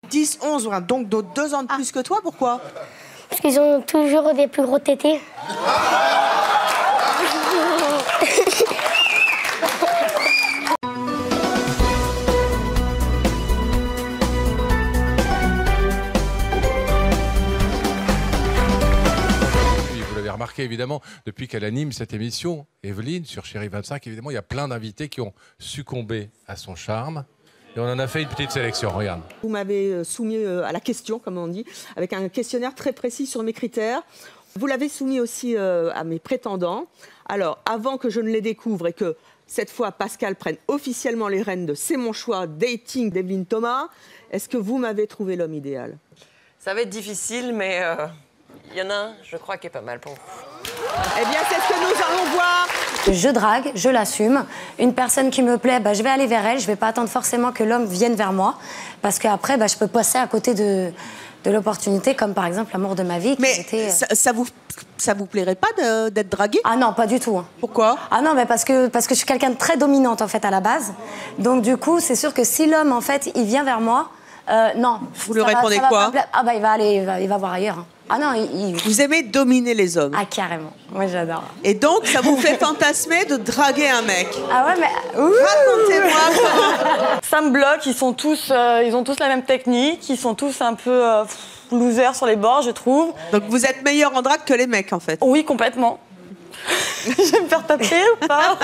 10, 11, ouais, donc d'autres 2 ans de plus que toi, pourquoi? Parce qu'ils ont toujours des plus gros tétés. Remarqué évidemment, depuis qu'elle anime cette émission, Evelyne, sur Chérie 25, évidemment, il y a plein d'invités qui ont succombé à son charme. Et on en a fait une petite sélection, regarde. Vous m'avez soumis à la question, comme on dit, avec un questionnaire très précis sur mes critères. Vous l'avez soumis aussi à mes prétendants. Alors, avant que je ne les découvre et que, cette fois, Pascal prenne officiellement les rênes de C'est mon choix dating d'Evelyne Thomas, est-ce que vous m'avez trouvé l'homme idéal? Ça va être difficile, mais il y en a un, je crois, qui est pas mal pour vous. Eh bien, c'est ce que nous allons voir. Je drague, je l'assume. Une personne qui me plaît, je vais aller vers elle. Je vais pas attendre forcément que l'homme vienne vers moi. Parce qu'après, je peux passer à côté de l'opportunité, comme par exemple l'amour de ma vie. Mais ça vous plairait pas d'être draguée? Ah non, pas du tout. Pourquoi? Ah non, mais parce que je suis quelqu'un de très dominante, en fait, à la base. Donc, du coup, c'est sûr que si l'homme, en fait, il vient vers moi, non. Vous lui répondez quoi? Ah il va aller, il va voir ailleurs. Ah non, Vous aimez dominer les hommes? Ah, carrément. Moi, j'adore. Et donc, ça vous fait fantasmer de draguer un mec? Ah ouais, mais... Racontez-moi comment... Ça me bloque, ils ont tous la même technique, ils sont tous un peu losers sur les bords, je trouve. Donc, vous êtes meilleur en drague que les mecs, en fait? Oui, complètement. Je vais me faire taper ou pas?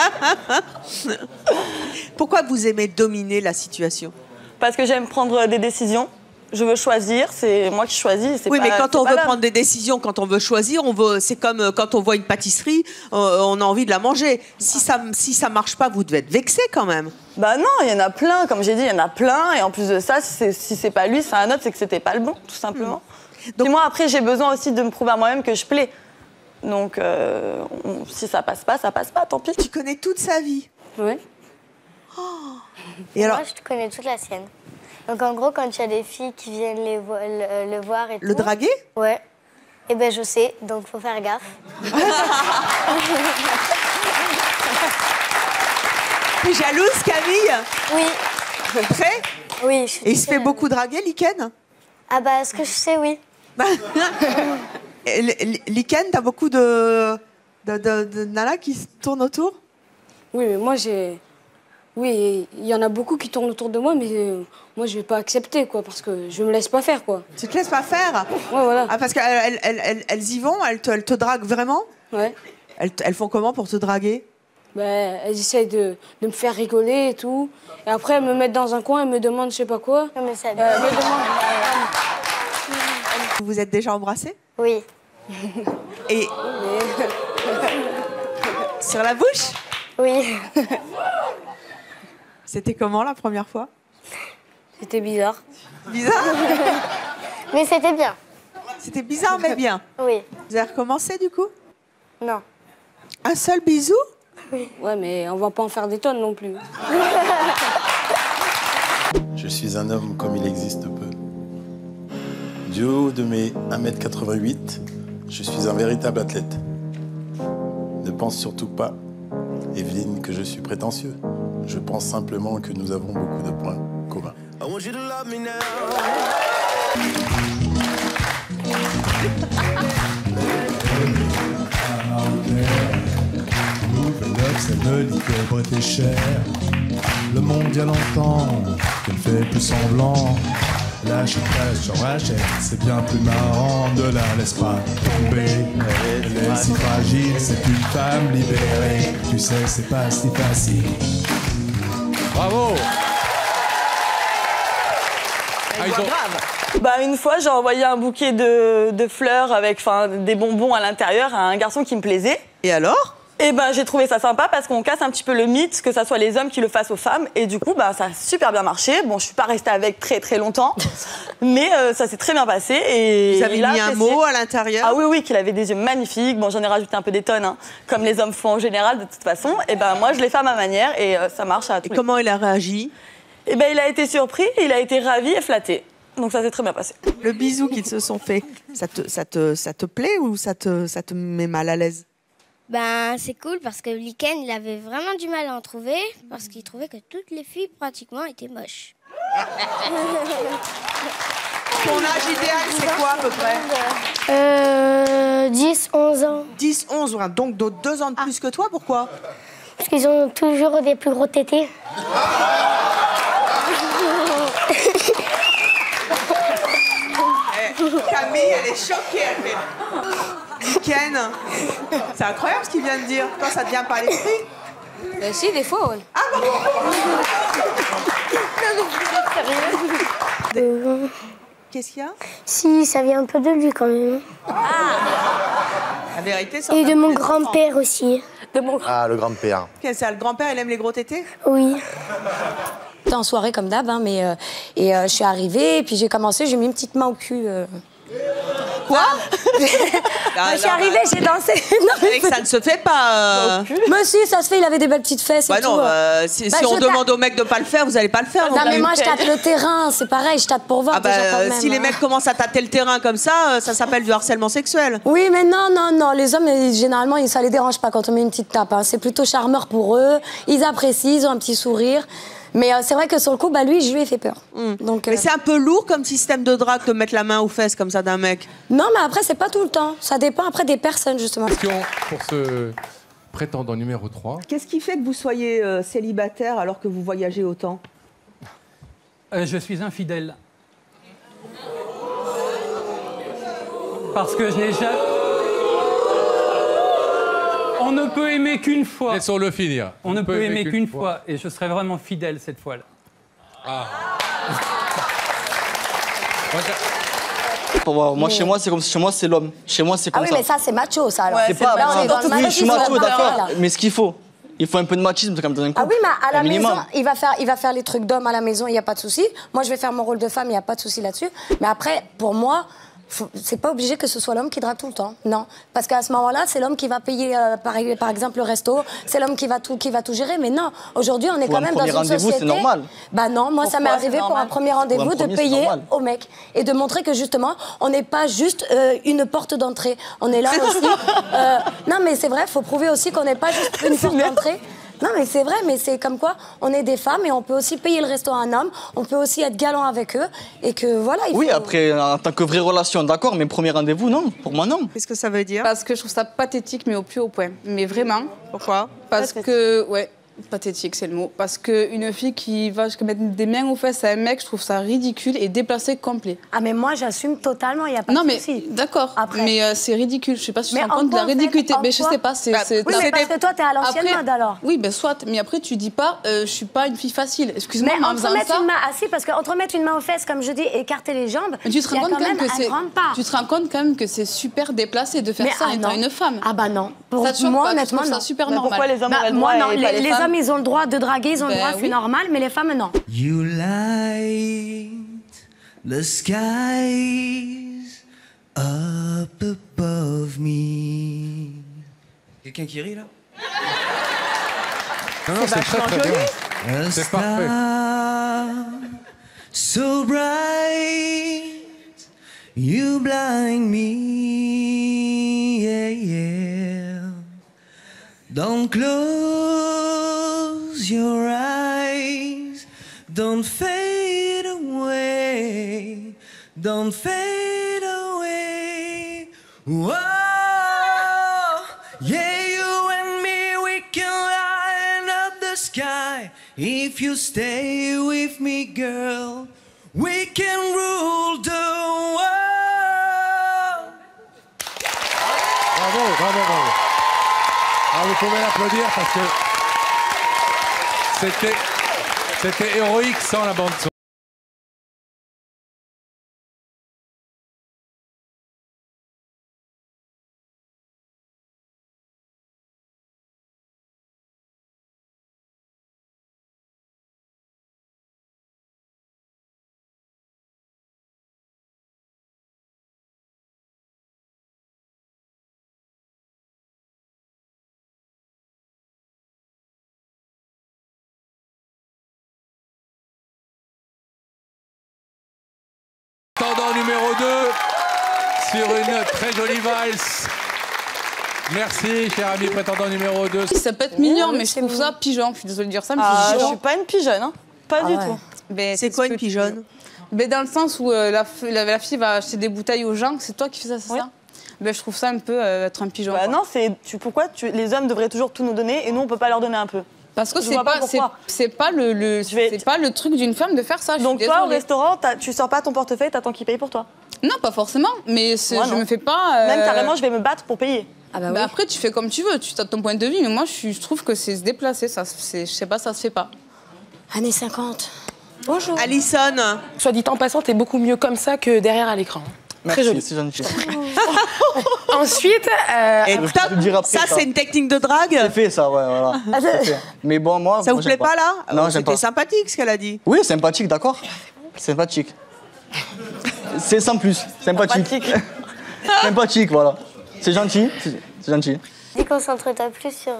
Pourquoi vous aimez dominer la situation? Parce que j'aime prendre des décisions. Je veux choisir, c'est moi qui choisis. Oui, mais quand on veut prendre des décisions, quand on veut choisir, c'est comme quand on voit une pâtisserie, on a envie de la manger. Si ça marche pas, vous devez être vexé quand même. Bah non, il y en a plein, comme j'ai dit, il y en a plein. Et en plus de ça, si c'est pas lui, c'est un autre, c'est que c'était pas le bon, tout simplement. Donc, et moi, après, j'ai besoin aussi de me prouver à moi-même que je plais. Donc, si ça passe pas, tant pis. Tu connais toute sa vie? Oui. Oh. Et alors... Moi, je connais toute la sienne. Donc, en gros, quand il y a des filles qui viennent le voir et tout... Le draguer? Ouais. Eh ben, je sais, donc faut faire gaffe. T'es jalouse, Camille? Oui. Très? Oui, je suis Et il se fait beaucoup draguer, Lichen? Ah bah, ce que je sais, oui. Lichen, t'as beaucoup de nanas qui se tournent autour? Oui, mais moi, Oui, il y en a beaucoup qui tournent autour de moi, mais moi, je vais pas accepter, quoi, parce que je me laisse pas faire, quoi. Tu te laisses pas faire? Ouais, voilà. Ah, parce qu'elles y vont? Elles te draguent vraiment? Ouais. Elles font comment pour te draguer? Ben, elles essayent de me faire rigoler et tout. Et après, elles me mettent dans un coin, elles me demandent je sais pas quoi. Non, mais ça... Vous êtes déjà embrassés? Oui. Et... Sur la bouche? Oui. C'était comment la première fois? C'était bizarre. Bizarre? Mais c'était bien. C'était bizarre mais bien. Oui. Vous avez recommencé du coup? Non. Un seul bisou? Oui. Ouais, mais on va pas en faire des tonnes non plus. Je suis un homme comme il existe peu. Du haut de mes 1m88, je suis un véritable athlète. Ne pense surtout pas, Evelyne, que je suis prétentieux. Je pense simplement que nous avons beaucoup de points communs. C'est le liqueur était cher. Le mondial entend qu'elle fait plus semblant. Lâche sur rachète, c'est bien plus marrant. Ne la laisse pas tomber. Elle est si fragile, c'est une femme libérée. Tu sais, c'est pas si facile. Bravo! Bah, une fois, j'ai envoyé un bouquet de fleurs avec des bonbons à l'intérieur à un garçon qui me plaisait. Et alors? Et ben, j'ai trouvé ça sympa parce qu'on casse un petit peu le mythe que ça soit les hommes qui le fassent aux femmes. Et du coup, ça a super bien marché. Bon, je suis pas restée avec très très longtemps, mais ça s'est très bien passé. Et vous avez mis un mot à l'intérieur? Ah oui, oui, qu'il avait des yeux magnifiques. Bon, j'en ai rajouté un peu des tonnes, hein, comme les hommes font en général de toute façon. Et ben, moi, je l'ai fait à ma manière et ça marche à tous. Et comment il a réagi? Et ben, il a été surpris, il a été ravi et flatté. Donc ça s'est très bien passé. Le bisou qu'ils se sont fait, ça te plaît ou ça te met mal à l'aise? Ben, c'est cool parce que Lichen, il avait vraiment du mal à en trouver parce qu'il trouvait que toutes les filles pratiquement étaient moches. Ton âge idéal, c'est quoi à peu près 10, 11 ans. 10, 11, ouais, donc d'autres 2 ans de plus que toi, pourquoi? Parce qu'ils ont toujours des plus gros tétés. Camille, elle est choquée, elle fait. Ken, c'est incroyable ce qu'il vient de dire. Toi, ça te vient pas à l'esprit? Si, des fois, ouais. Ah bon? Qu'est-ce qu'il y a? Si, ça vient un peu de lui quand même. La vérité, ça. Et de mon grand-père aussi. Ah, le grand-père. Qu'est-ce que ça, le grand-père, il aime les gros tétés? Oui. J'étais en soirée comme d'hab, hein, mais je suis arrivée, et puis j'ai commencé, j'ai mis une petite main au cul. Quoi? Je suis arrivée, j'ai dansé. Non, mais ça ne se fait pas. Mais si, ça se fait, il avait des belles petites fesses et non, tout. si on demande aux mecs de pas le faire, vous n'allez pas le faire. Non, mais moi, je tâte le terrain, c'est pareil, je tâte pour voir déjà quand même. Si les mecs commencent à tâter le terrain comme ça s'appelle du harcèlement sexuel. Oui, mais non, les hommes, généralement, ça les dérange pas quand on met une petite tape. Hein. C'est plutôt charmeur pour eux, ils apprécient, ils ont un petit sourire. Mais c'est vrai que sur le coup, lui, je lui ai fait peur. Donc, mais c'est un peu lourd comme système de drague de mettre la main aux fesses comme ça d'un mec. Non, mais après, c'est pas tout le temps. Ça dépend après des personnes, justement. Question pour ce prétendant numéro 3. Qu'est-ce qui fait que vous soyez célibataire alors que vous voyagez autant? Je suis infidèle. Parce que je n'ai jamais... On ne peut aimer qu'une fois. Laissons-le finir. On ne peut aimer qu'une fois. Et je serai vraiment fidèle cette fois-là. Ah. Moi, chez moi, c'est comme chez moi, c'est l'homme. Chez moi, c'est comme ça. Ah oui, mais ça, c'est macho, ça, alors. C'est pas... Là, on est dans le Oui, je suis machisme, macho, d'accord. là. Mais ce qu'il faut. Il faut un peu de machisme comme dans un couple. Ah oui, mais à la maison, minimum. il va faire les trucs d'homme à la maison, il n'y a pas de souci. Moi, je vais faire mon rôle de femme, il n'y a pas de souci là-dessus. Mais après, pour moi... c'est pas obligé que ce soit l'homme qui drague tout le temps, non. Parce qu'à ce moment-là, c'est l'homme qui va payer, par exemple, le resto, c'est l'homme qui va tout gérer. Mais non, aujourd'hui, on est quand même dans une société... c'est normal. Bah non, moi, ça m'est arrivé pour un premier rendez-vous de payer au mec et de montrer que justement, on n'est pas juste une porte d'entrée. On est là aussi... non, mais c'est vrai, il faut prouver aussi qu'on n'est pas juste une porte d'entrée. Non, mais c'est vrai, mais c'est comme quoi on est des femmes et on peut aussi payer le resto à un homme, on peut aussi être galant avec eux et que voilà. Oui, après, en tant que vraie relation, d'accord, mais premier rendez-vous, non. Pour moi, non. Qu'est-ce que ça veut dire? Parce que je trouve ça pathétique, mais au plus haut point. Mais vraiment. Pourquoi? Parce que, ouais, pathétique, c'est le mot. Parce qu'une fille qui va mettre des mains aux fesses à un mec, je trouve ça ridicule et déplacé complet. Ah, mais moi, j'assume totalement, il n'y a pas de souci. Non, mais d'accord. Mais c'est ridicule. Je ne sais pas si tu te rends compte de la en fait, ridiculité. Mais je ne sais pas. Oui, mais parce que toi, t'es à l'ancienne mode, alors. Oui, ben soit. Mais après, tu dis pas, je suis pas une fille facile. Excuse-moi, mais en faisant ça... parce qu'entre mettre une main aux fesses, comme je dis, et écarter les jambes, tu te rends compte quand même que c'est... Tu te rends compte quand même que c'est super déplacé de faire ça en étant une femme. Ah bah non. Pour moi, honnêtement, non. C'est super normal. Pourquoi les hommes auraient le droit moi, non. et pas les Les femmes? hommes, ils ont le droit de draguer, ils ont le droit, c'est normal, mais les femmes, non. You light the skies up above me. Quelqu'un qui rit là? Non, c'est très très bien. C'est parfait. So bright, you blind me, yeah, yeah. Don't close your eyes, don't fade away, don't fade away. Whoa, yeah, you and me, we can line up the sky. If you stay with me, girl, we can rule the world. Bravo, bravo, bravo. Alors vous pouvez l'applaudir parce que c'était héroïque sans la bande son. Prétendant numéro 2 sur une très jolie valse. Merci, cher ami prétendant numéro 2. Ça peut être mignon, mais je trouve ça pigeon. Je suis désolée de dire ça, mais Je suis pas une pigeonne, hein. Pas du tout. C'est quoi une pigeonne? Mais dans le sens où la fille va acheter des bouteilles aux gens, c'est toi qui fais ça, c'est ça? Ben, je trouve ça un peu être un pigeon. Bah non, pourquoi les hommes devraient toujours tout nous donner et nous on peut pas leur donner un peu? Parce que c'est pas le truc d'une femme de faire ça. Donc toi au restaurant, tu sors pas ton portefeuille, t'attends qu'il paye pour toi? Non, pas forcément, mais je me fais pas. Même carrément, je vais me battre pour payer. Ah bah oui. Après, tu fais comme tu veux, tu as ton point de vue, mais moi je trouve que c'est se déplacer, ça, je sais pas, ça se fait pas. Années 50. Bonjour. Alison. Soit dit en passant, t'es beaucoup mieux comme ça que derrière à l'écran. Très joli. C'est gentil. Ensuite, et top, ça c'est une technique de drague. C'est fait ça, ouais, voilà. Mais bon, moi. Ça vous plaît pas là? Non, j'aime pas. C'était sympathique ce qu'elle a dit. Oui, sympathique, d'accord. Sympathique. C'est sans plus. Sympathique. Sympathique, voilà. C'est gentil. C'est gentil. Dis concentre-toi plus sur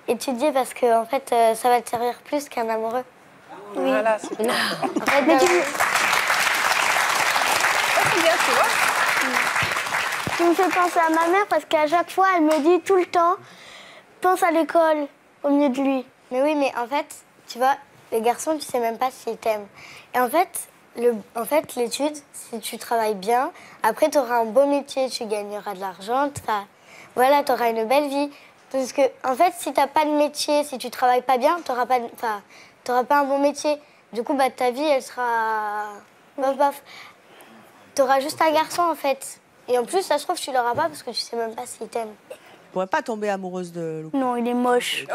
étudier parce que en fait, ça va te servir plus qu'un amoureux. Oui. Voilà, c'est bien. En fait, tu me fais penser à ma mère parce qu'à chaque fois, elle me dit tout le temps pense à l'école au milieu de lui. Mais oui, mais en fait, tu vois, les garçons, tu sais même pas s'ils t'aiment. Et en fait, l'étude, si tu travailles bien, après, tu auras un beau métier, tu gagneras de l'argent, voilà, tu auras une belle vie. Parce que, en fait, si tu n'as pas de métier, si tu travailles pas bien, tu n'auras pas un bon métier. Du coup, bah, ta vie, elle sera... Tu auras juste un garçon, en fait. Et en plus, ça se trouve, tu l'auras pas parce que tu sais même pas s'il t'aime. Tu pourrais pas tomber amoureuse de Luc. Non, il est moche.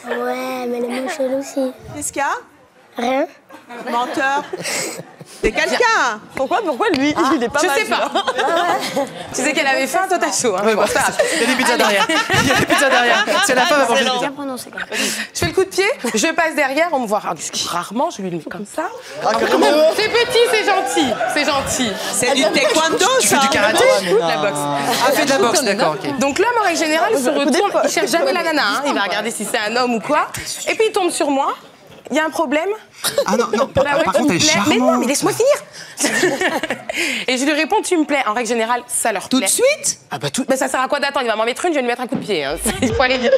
Ouais, mais il est moche elle aussi. Qu'est-ce qu'il y a? Rien. Menteur. C'est quelqu'un. Pourquoi lui, il est pas mal. Je sais pas. Tu sais qu'elle avait faim, toi t'as chaud. Hein. Ouais, bon, ça, il y a des pizzas derrière. Il y a des pizzas derrière. C'est la femme à manger des pizzas. Je fais le coup de pied, je passe derrière, on me voit rarement, je lui mets comme ça. C'est petit, c'est gentil. C'est gentil. C'est du taekwondo, ça. Tu fais du karaté? La boxe. Ah, fait de la boxe, d'accord, ok. Donc l'homme, en règle générale, il se retourne, il cherche jamais la nana. Hein. Il va regarder si c'est un homme ou quoi. Et puis il tombe sur moi. Il y a un problème. Ah non, par contre, elle est charmante. Mais non, mais laisse-moi finir. Et je lui réponds, tu me plais. En règle générale, ça leur plaît. Tout de suite? Ah bah mais ça sert à quoi d'attendre? Il va m'en mettre une, je vais lui mettre un coup de pied. Hein. Il faut aller dire.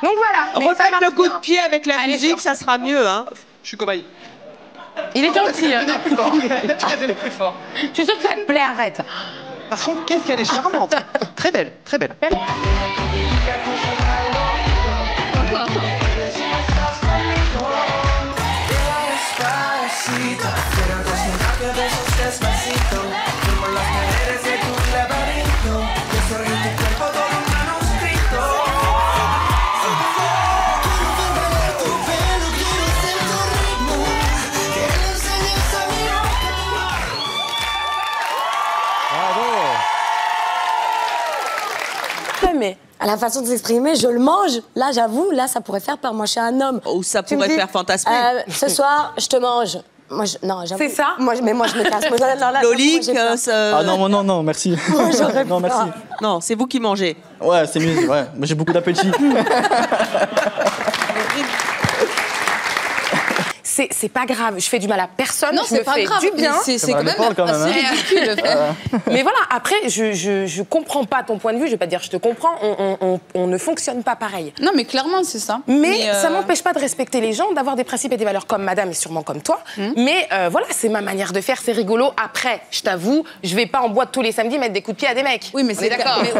Donc voilà. Refaites le coup de pied avec la musique, ça sera mieux. Hein. Je suis cobaye. Il est gentil. Hein. Il est plus fort. Je suis sûre que ça te plaît, arrête. Par contre, qu'est-ce qu'elle est charmante. Très belle, très belle. Mais à la façon de s'exprimer, je le mange. Là, j'avoue, là, ça pourrait faire peur. Moi, je suis un homme. Ou ça pourrait te faire fantasmer. Ce soir, je te mange. Moi, non, j'avoue. C'est ça? Mais moi, je me casse. Lolique, Ah non, merci. Moi, j'aurais non, merci. Non, c'est vous qui mangez. Ouais, c'est mieux, ouais. Moi, j'ai beaucoup d'appétit. C'est pas grave, je fais du mal à personne, Non, je me fais du bien. C'est quand même assez ridicule. Mais voilà, après, je comprends pas ton point de vue, je vais pas te dire je te comprends, on ne fonctionne pas pareil. Non, mais clairement, c'est ça. Mais ça m'empêche pas de respecter les gens, d'avoir des principes et des valeurs comme madame et sûrement comme toi. Mais voilà, c'est ma manière de faire, c'est rigolo. Après, je t'avoue, je vais pas en boîte tous les samedis mettre des coups de pied à des mecs. Oui, mais c'est d'accord. Mais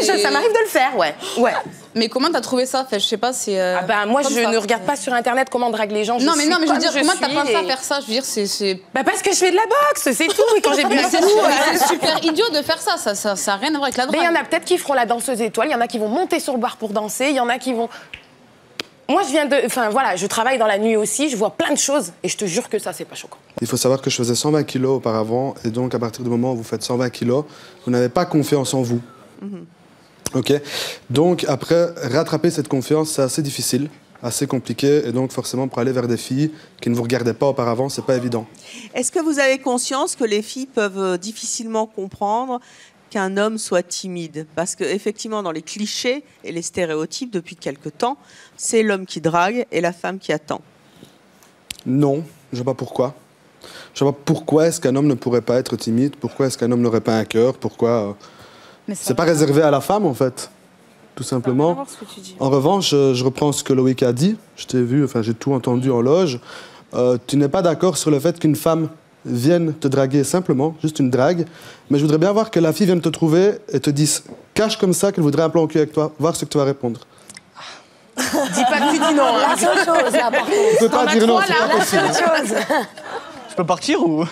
ça m'arrive de le faire, ouais. Mais comment t'as trouvé ça? Enfin, je sais pas, c'est. Moi, je ne regarde pas sur internet comment drague les gens. Non, mais je veux dire, comment t'apprends à faire ça? Je veux dire, c'est. Parce que je fais de la boxe, c'est tout. Et quand j'ai bu c'est super idiot de faire ça. Ça n'a rien à voir avec la drague. Mais il y en a peut-être qui feront la danseuse étoile, il y en a qui vont monter sur le bar pour danser, il y en a qui vont. Moi, je travaille dans la nuit aussi, je vois plein de choses et je te jure que ça, c'est pas choquant. Il faut savoir que je faisais 120 kilos auparavant et donc à partir du moment où vous faites 120 kilos, vous n'avez pas confiance en vous. Ok. Donc après, rattraper cette confiance, c'est assez difficile, assez compliqué et donc forcément pour aller vers des filles qui ne vous regardaient pas auparavant, c'est pas évident. Est-ce que vous avez conscience que les filles peuvent difficilement comprendre qu'un homme soit timide? Parce qu'effectivement, dans les clichés et les stéréotypes, depuis quelque temps, c'est l'homme qui drague et la femme qui attend. Non, je ne sais pas pourquoi. Je ne sais pas pourquoi est-ce qu'un homme ne pourrait pas être timide, pourquoi est-ce qu'un homme n'aurait pas un cœur, pourquoi... C'est pas réservé à la femme, en fait. tout simplement. voir ce que tu dis. En revanche, je reprends ce que Loïc a dit. Je t'ai vu, enfin, j'ai tout entendu en loge. Tu n'es pas d'accord sur le fait qu'une femme vienne te draguer simplement, juste une drague. Mais je voudrais bien voir que la fille vienne te trouver et te dise, cache comme ça qu'elle voudrait un plan au cul avec toi, voir ce que tu vas répondre. Dis pas que tu dis non. La seule chose, là, par contre. Tu peux pas dire non, c'est pas La possible. seule chose. Je peux partir ou...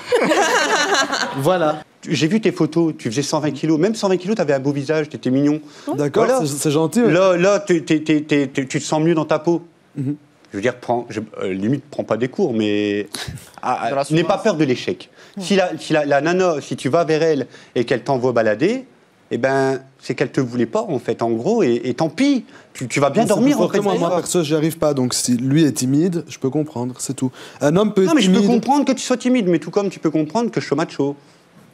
Voilà. J'ai vu tes photos, tu faisais 120 kilos. Même 120 kilos, tu avais un beau visage, tu étais mignon. D'accord, Voilà. c'est gentil. mais- Là, tu te sens mieux dans ta peau. Je veux dire, limite, prends pas des cours, mais n'aie pas peur de l'échec. Si la nana, si tu vas vers elle et qu'elle t'envoie balader, eh ben, c'est qu'elle te voulait pas, en fait, en gros, et tant pis. Tu vas bien Mais dormir, c'est en plus fait. fort que moi, perso, j'y arrive pas. Donc, si lui est timide, je peux comprendre, c'est tout. Un homme peut être Non, mais je peux timide. comprendre que tu sois timide, mais tout comme tu peux comprendre que je suis macho.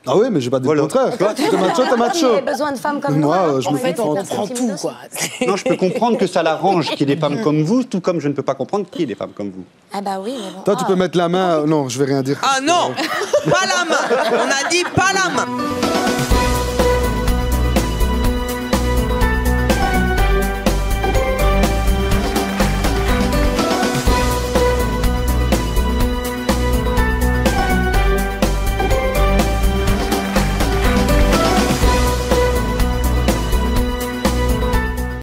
Ah oui, mais j'ai pas dit le contraire. Toi, t'es macho, t'es macho. Il a besoin de femmes comme Moi, toi. je me comprends. tout, quoi. Non, je peux comprendre que ça l'arrange qu'il y ait des femmes comme vous, tout comme je ne peux pas comprendre qu'il y ait des femmes comme vous. Ah bah oui, mais bon. Toi, tu peux mettre la main. Non, je vais rien dire. Ah non, pas la main. On a dit